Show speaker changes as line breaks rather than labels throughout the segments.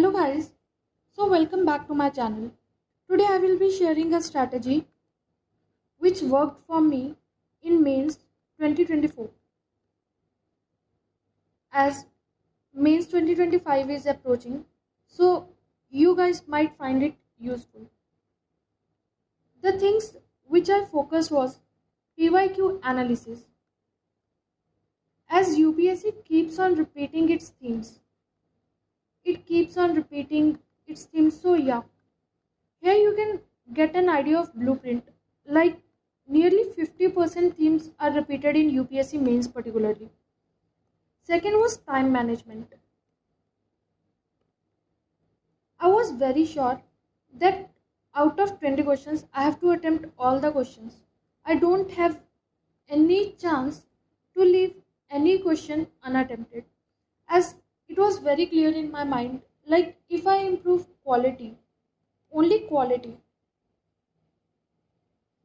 Hello guys, so welcome back to my channel. Today I will be sharing a strategy which worked for me in Mains 2024. As Mains 2025 is approaching, so you guys might find it useful. The things which I focused was PYQ analysis. As UPSC keeps on repeating its themes, so yeah, here you can get an idea of blueprint. Like nearly 50% themes are repeated in UPSC mains particularly. Second was time management. I was very sure that out of 20 questions I have to attempt all the questions. I don't have any chance to leave any question unattempted, as it was very clear in my mind, like if I improve quality, only quality,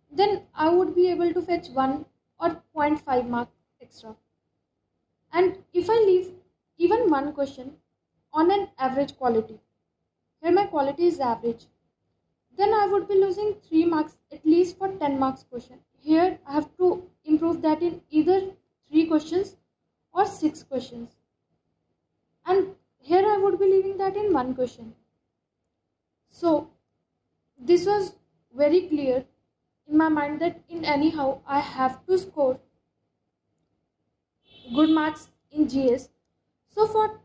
then I would be able to fetch 1 or zero point 0.5 mark extra. And if I leave even one question on an average quality, here my quality is average, then I would be losing 3 marks at least for 10 marks question. Here I have to improve that in either 3 questions or 6 questions. And here I would be leaving that in 1 question. So this was very clear in my mind that in anyhow I have to score good marks in GS. So for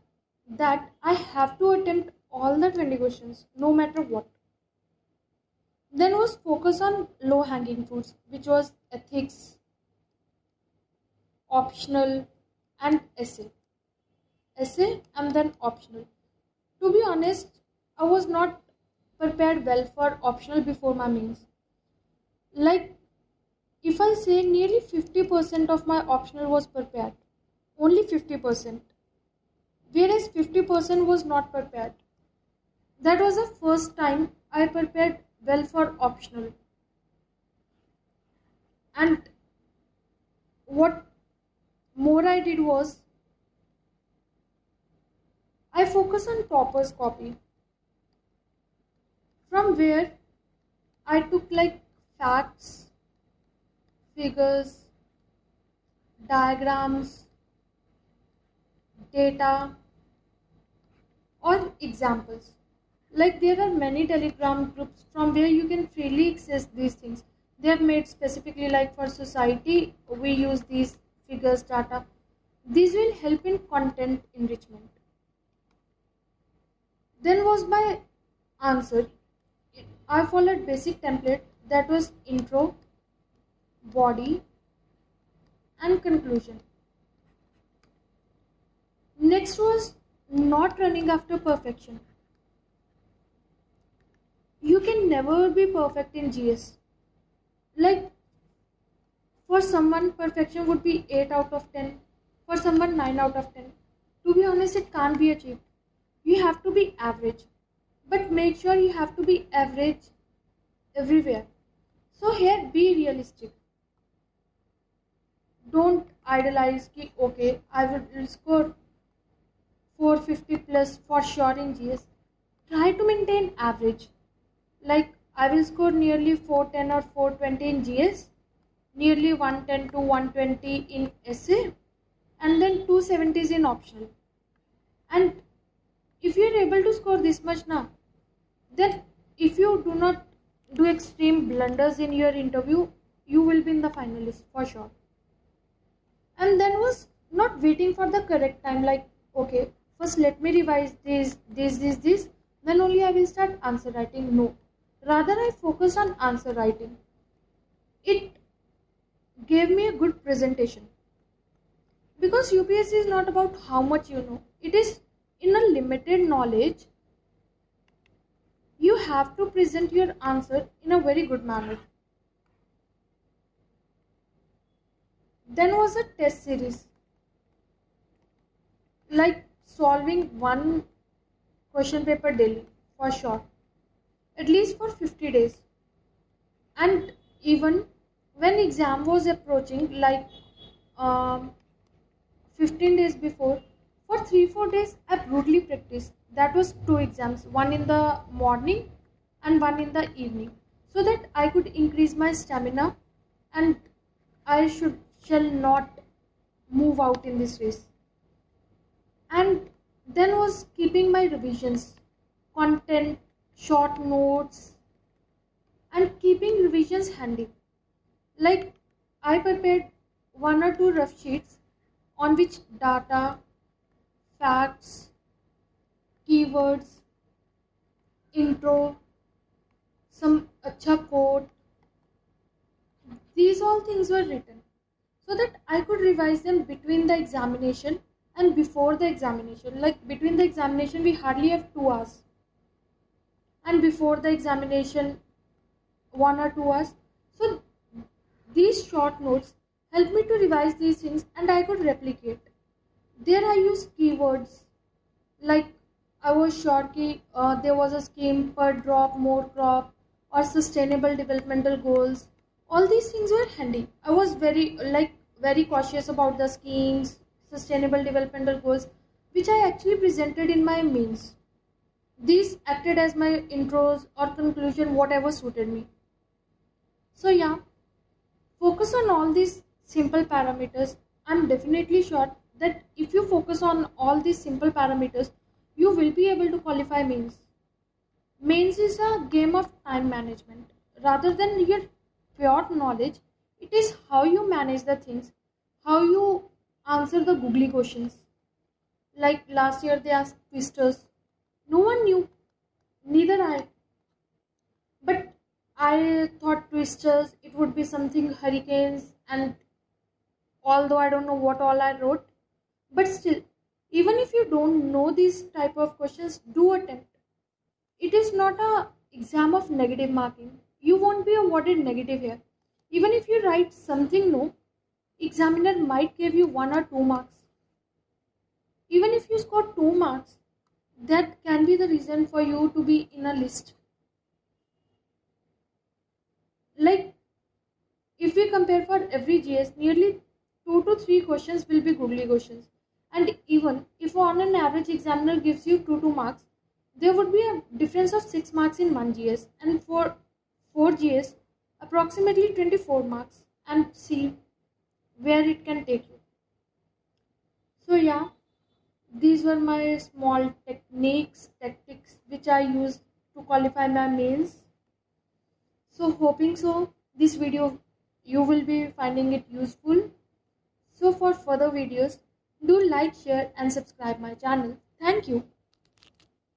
that I have to attempt all the 20 questions no matter what. Then was focus on low hanging fruits, which was ethics, optional, and essay. Essay and then optional. To be honest, I was not prepared well for optional before my mains. Like if I say nearly 50% of my optional was prepared, only 50%, whereas 50% was not prepared. That was the first time I prepared well for optional. And what more I did was I focus on toppers copy, from where I took like facts, figures, diagrams, data, or examples. Like there are many telegram groups from where you can freely access these things. They have made specifically like for society, we use these figures, data. These will help in content enrichment. Then was my answer. I followed basic template, that was intro, body, and conclusion. Next was not running after perfection. You can never be perfect in GS. Like for someone perfection would be 8 out of 10, for someone 9 out of 10. To be honest, it can't be achieved. You have to be average, but make sure you have to be average everywhere. So here be realistic. Don't idolize ki okay, I will score 450 plus for sure in GS. Try to maintain average. Like I will score nearly 410 or 420 in GS, nearly 110 to 120 in essay, and then 270s in optional. And if you are able to score this much now, then if you do not do extreme blunders in your interview, you will be in the finalist for sure. And then was not waiting for the correct time, like okay, first let me revise this, then only I will start answer writing. No, rather I focus on answer writing. It gave me a good presentation, because UPSC is not about how much you know, it is in a limited knowledge. You have to present your answer in a very good manner. Then was a test series, like solving one question paper daily for sure, at least for 50 days. And even when exam was approaching, like 15 days before, For 3-4 days, I brutally practiced. That was 2 exams, one in the morning and one in the evening, so that I could increase my stamina and I shall not move out in this race. And then was keeping my revisions, content, short notes, and keeping revisions handy. Like I prepared 1 or 2 rough sheets on which data, facts, keywords, intro, some acha quote, these all things were written so that I could revise them between the examination and before the examination. Like between the examination, we hardly have 2 hours, and before the examination, 1 or 2 hours. So these short notes helped me to revise these things and I could replicate. There I used keywords like I was sure there was a scheme per drop, more crop, or sustainable developmental goals. All these things were handy. I was very cautious about the schemes, sustainable developmental goals, which I actually presented in my mains. These acted as my intros or conclusion, whatever suited me. So yeah, focus on all these simple parameters. I'm definitely sure that if you focus on all these simple parameters, you will be able to qualify mains. Mains is a game of time management. Rather than your pure knowledge, it is how you manage the things, how you answer the googly questions. Like last year they asked twisters. No one knew, neither I. But I thought twisters, it would be something hurricanes, and although I don't know what all I wrote, but still, even if you don't know these type of questions, do attempt. It is not a exam of negative marking. You won't be awarded negative here. Even if you write something no, examiner might give you 1 or 2 marks. Even if you score 2 marks, that can be the reason for you to be in a list. Like if we compare for every GS, nearly 2 to 3 questions will be googly questions. And even if on an average examiner gives you 2 marks, there would be a difference of 6 marks in 1 GS, and for 4 GS, approximately 24 marks, and see where it can take you. So yeah, these were my small tactics which I used to qualify my mains. So hoping so this video you will be finding it useful. So for further videos, do like, share and subscribe my channel. Thank you.